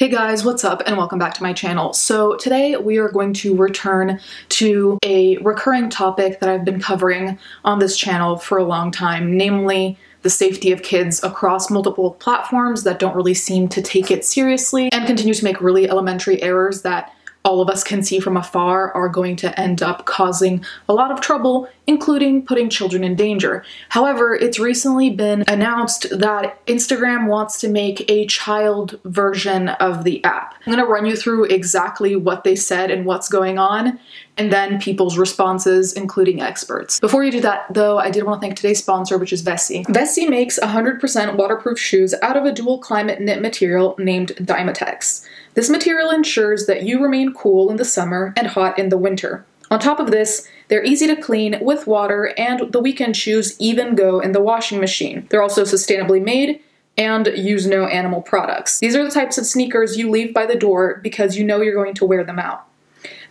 Hey guys, what's up and welcome back to my channel. So today we are going to return to a recurring topic that I've been covering on this channel for a long time, namely the safety of kids across multiple platforms that don't really seem to take it seriously and continue to make really elementary errors that all of us can see from afar are going to end up causing a lot of trouble, including putting children in danger. However, it's recently been announced that Instagram wants to make a child version of the app. I'm gonna run you through exactly what they said and what's going on, and then people's responses, including experts. Before you do that, though, I did want to thank today's sponsor, which is Vessi. Vessi makes 100% waterproof shoes out of a dual climate knit material named Dymatex. This material ensures that you remain cool in the summer and hot in the winter. On top of this, they're easy to clean with water, and the weekend shoes even go in the washing machine. They're also sustainably made and use no animal products. These are the types of sneakers you leave by the door because you know you're going to wear them out.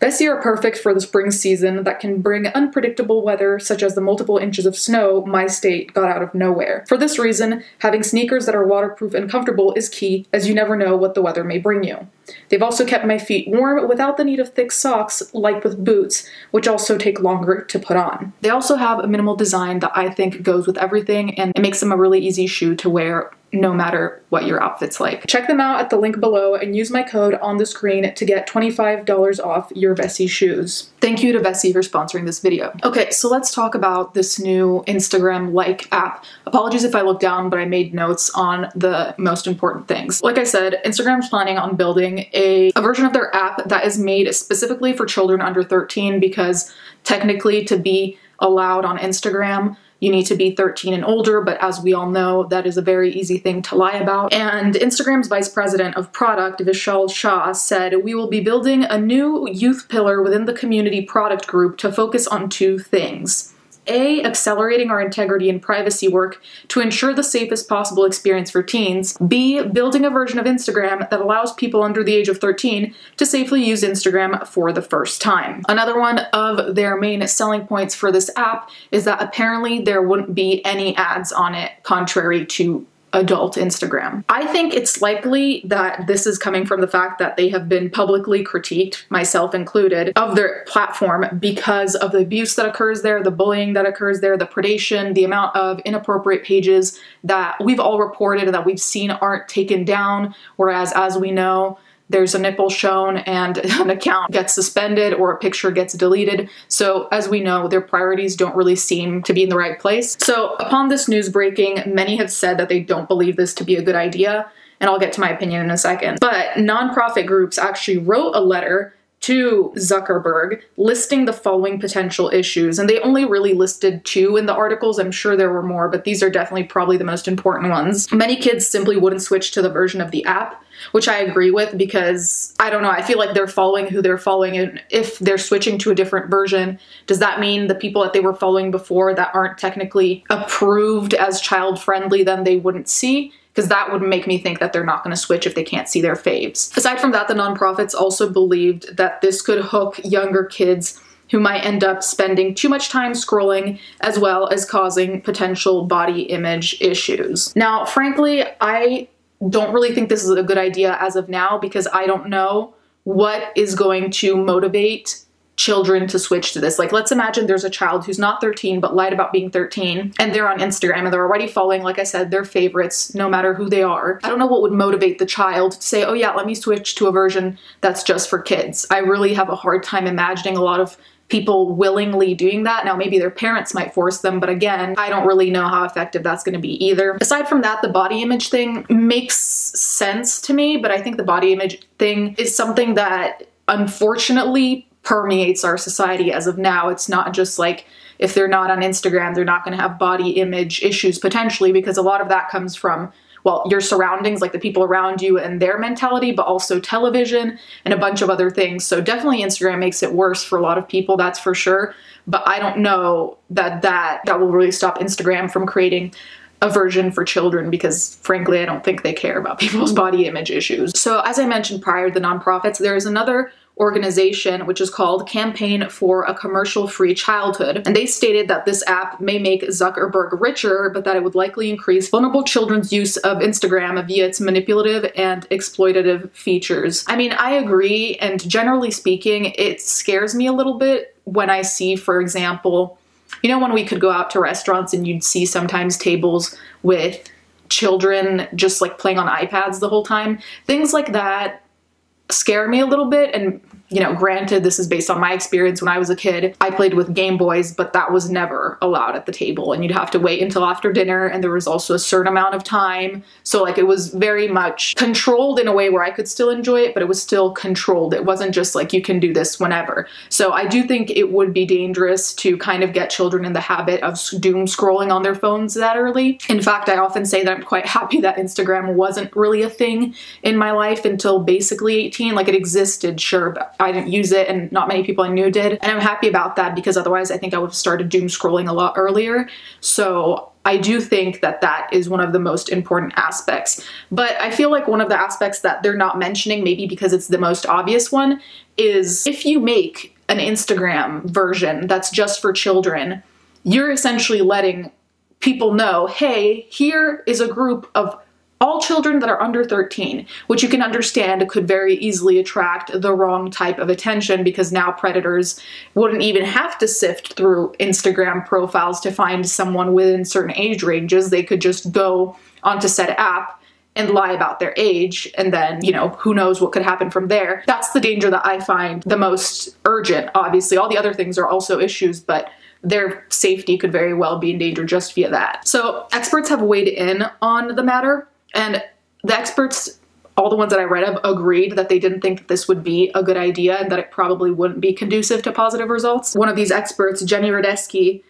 Vessi are perfect for the spring season that can bring unpredictable weather, such as the multiple inches of snow my state got out of nowhere. For this reason, having sneakers that are waterproof and comfortable is key, as you never know what the weather may bring you. They've also kept my feet warm without the need of thick socks like with boots, which also take longer to put on. They also have a minimal design that I think goes with everything, and it makes them a really easy shoe to wear no matter what your outfit's like. Check them out at the link below and use my code on the screen to get $25 off your Vessi shoes. Thank you to Vessi for sponsoring this video. Okay, so let's talk about this new Instagram-like app. Apologies if I look down, but I made notes on the most important things. Like I said, Instagram's planning on building a version of their app that is made specifically for children under 13 because technically to be allowed on Instagram, you need to be 13 and older, but as we all know, that is a very easy thing to lie about. And Instagram's vice president of product, Vishal Shah, said, "We will be building a new youth pillar within the community product group to focus on two things. A, accelerating our integrity and privacy work to ensure the safest possible experience for teens. B, building a version of Instagram that allows people under the age of 13 to safely use Instagram for the first time." Another one of their main selling points for this app is that apparently there wouldn't be any ads on it, contrary to adult Instagram. I think it's likely that this is coming from the fact that they have been publicly critiqued, myself included, of their platform because of the abuse that occurs there, the bullying that occurs there, the predation, the amount of inappropriate pages that we've all reported and that we've seen aren't taken down, whereas as we know, there's a nipple shown and an account gets suspended or a picture gets deleted. So as we know, their priorities don't really seem to be in the right place. So upon this news breaking, many have said that they don't believe this to be a good idea, and I'll get to my opinion in a second. But nonprofit groups actually wrote a letter to Zuckerberg listing the following potential issues, and they only really listed two in the articles. I'm sure there were more, but these are definitely probably the most important ones. Many kids simply wouldn't switch to the version of the app, which I agree with because, I don't know, I feel like they're following who they're following, and if they're switching to a different version, does that mean the people that they were following before that aren't technically approved as child-friendly then they wouldn't see? Because that would make me think that they're not going to switch if they can't see their faves. Aside from that, the nonprofits also believed that this could hook younger kids who might end up spending too much time scrolling, as well as causing potential body image issues. Now, frankly, I don't really think this is a good idea as of now because I don't know what is going to motivate children to switch to this. Like, let's imagine there's a child who's not 13 but lied about being 13 and they're on Instagram and they're already following, like I said, their favorites no matter who they are. I don't know what would motivate the child to say, oh yeah, let me switch to a version that's just for kids. I really have a hard time imagining a lot of people willingly doing that. Now, maybe their parents might force them, but again, I don't really know how effective that's going to be either. Aside from that, the body image thing makes sense to me, but I think the body image thing is something that unfortunately permeates our society as of now. It's not just like if they're not on Instagram, they're not going to have body image issues potentially, because a lot of that comes from, well, your surroundings, like the people around you and their mentality, but also television and a bunch of other things. So definitely Instagram makes it worse for a lot of people, that's for sure. But I don't know that will really stop Instagram from creating a version for children because frankly, I don't think they care about people's body image issues. So as I mentioned prior, the nonprofits, there is another organization, which is called Campaign for a Commercial-Free Childhood. And they stated that this app may make Zuckerberg richer, but that it would likely increase vulnerable children's use of Instagram via its manipulative and exploitative features. I mean, I agree, and generally speaking, it scares me a little bit when I see, for example, you know, when we could go out to restaurants and you'd see sometimes tables with children just like playing on iPads the whole time. Things like that scare me a little bit. And, you know, granted, this is based on my experience when I was a kid. I played with Game Boys, but that was never allowed at the table, and you'd have to wait until after dinner, and there was also a certain amount of time. So like it was very much controlled in a way where I could still enjoy it, but it was still controlled. It wasn't just like you can do this whenever. So I do think it would be dangerous to kind of get children in the habit of doom scrolling on their phones that early. In fact, I often say that I'm quite happy that Instagram wasn't really a thing in my life until basically 18. Like it existed, sure, but I didn't use it, and not many people I knew did. And I'm happy about that, because otherwise I think I would have started doom scrolling a lot earlier. So I do think that that is one of the most important aspects. But I feel like one of the aspects that they're not mentioning, maybe because it's the most obvious one, is if you make an Instagram version that's just for children, you're essentially letting people know, hey, here is a group of all children that are under 13, which you can understand could very easily attract the wrong type of attention, because now predators wouldn't even have to sift through Instagram profiles to find someone within certain age ranges. They could just go onto said app and lie about their age, and then, you know, who knows what could happen from there. That's the danger that I find the most urgent. Obviously, all the other things are also issues, but their safety could very well be in danger just via that. So experts have weighed in on the matter. And the experts, all the ones that I read of, agreed that they didn't think that this would be a good idea and that it probably wouldn't be conducive to positive results. One of these experts, Jenny Radesky,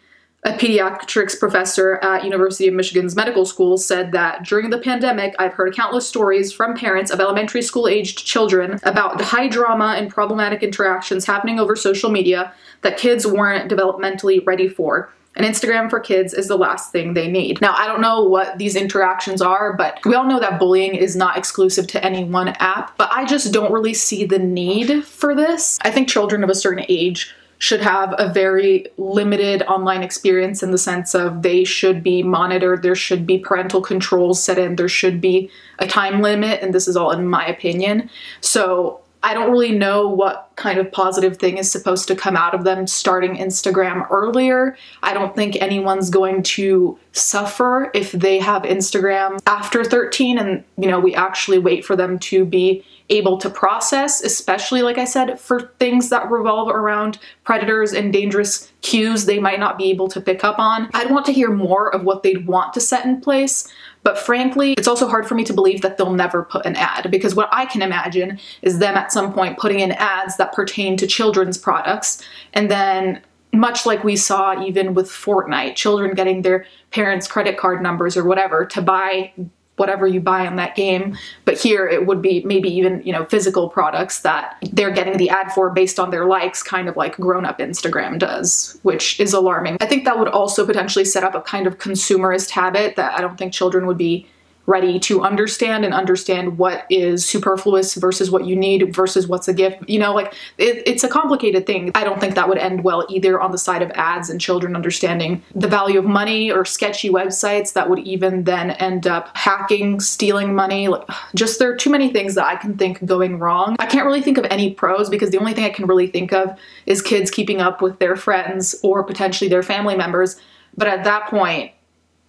a pediatrics professor at University of Michigan's medical school, said that during the pandemic, I've heard countless stories from parents of elementary school-aged children about high drama and problematic interactions happening over social media that kids weren't developmentally ready for. And Instagram for kids is the last thing they need. Now, I don't know what these interactions are, but we all know that bullying is not exclusive to any one app, but I just don't really see the need for this. I think children of a certain age should have a very limited online experience, in the sense of they should be monitored, there should be parental controls set in, there should be a time limit, and this is all in my opinion. So I don't really know what kind of positive thing is supposed to come out of them starting Instagram earlier. I don't think anyone's going to suffer if they have Instagram after 13 and, you know, we actually wait for them to be able to process, especially, like I said, for things that revolve around predators and dangerous cues they might not be able to pick up on. I'd want to hear more of what they'd want to set in place. But frankly, it's also hard for me to believe that they'll never put an ad, because what I can imagine is them at some point putting in ads that pertain to children's products, and then, much like we saw even with Fortnite, children getting their parents' credit card numbers or whatever to buy whatever you buy on that game. But here it would be maybe even, you know, physical products that they're getting the ad for based on their likes, kind of like grown-up Instagram does, which is alarming. I think that would also potentially set up a kind of consumerist habit that I don't think children would be ready to understand, and understand what is superfluous versus what you need versus what's a gift. You know, like it's a complicated thing. I don't think that would end well either on the side of ads and children understanding the value of money, or sketchy websites that would even then end up hacking, stealing money. Like, just there are too many things that I can think going wrong. I can't really think of any pros, because the only thing I can really think of is kids keeping up with their friends or potentially their family members. But at that point,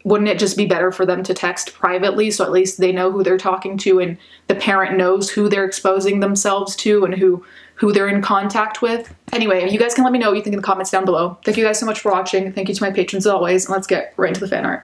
wouldn't it just be better for them to text privately, so at least they know who they're talking to and the parent knows who they're exposing themselves to and who they're in contact with? Anyway, you guys can let me know what you think in the comments down below. Thank you guys so much for watching. Thank you to my patrons as always, and let's get right into the fan art.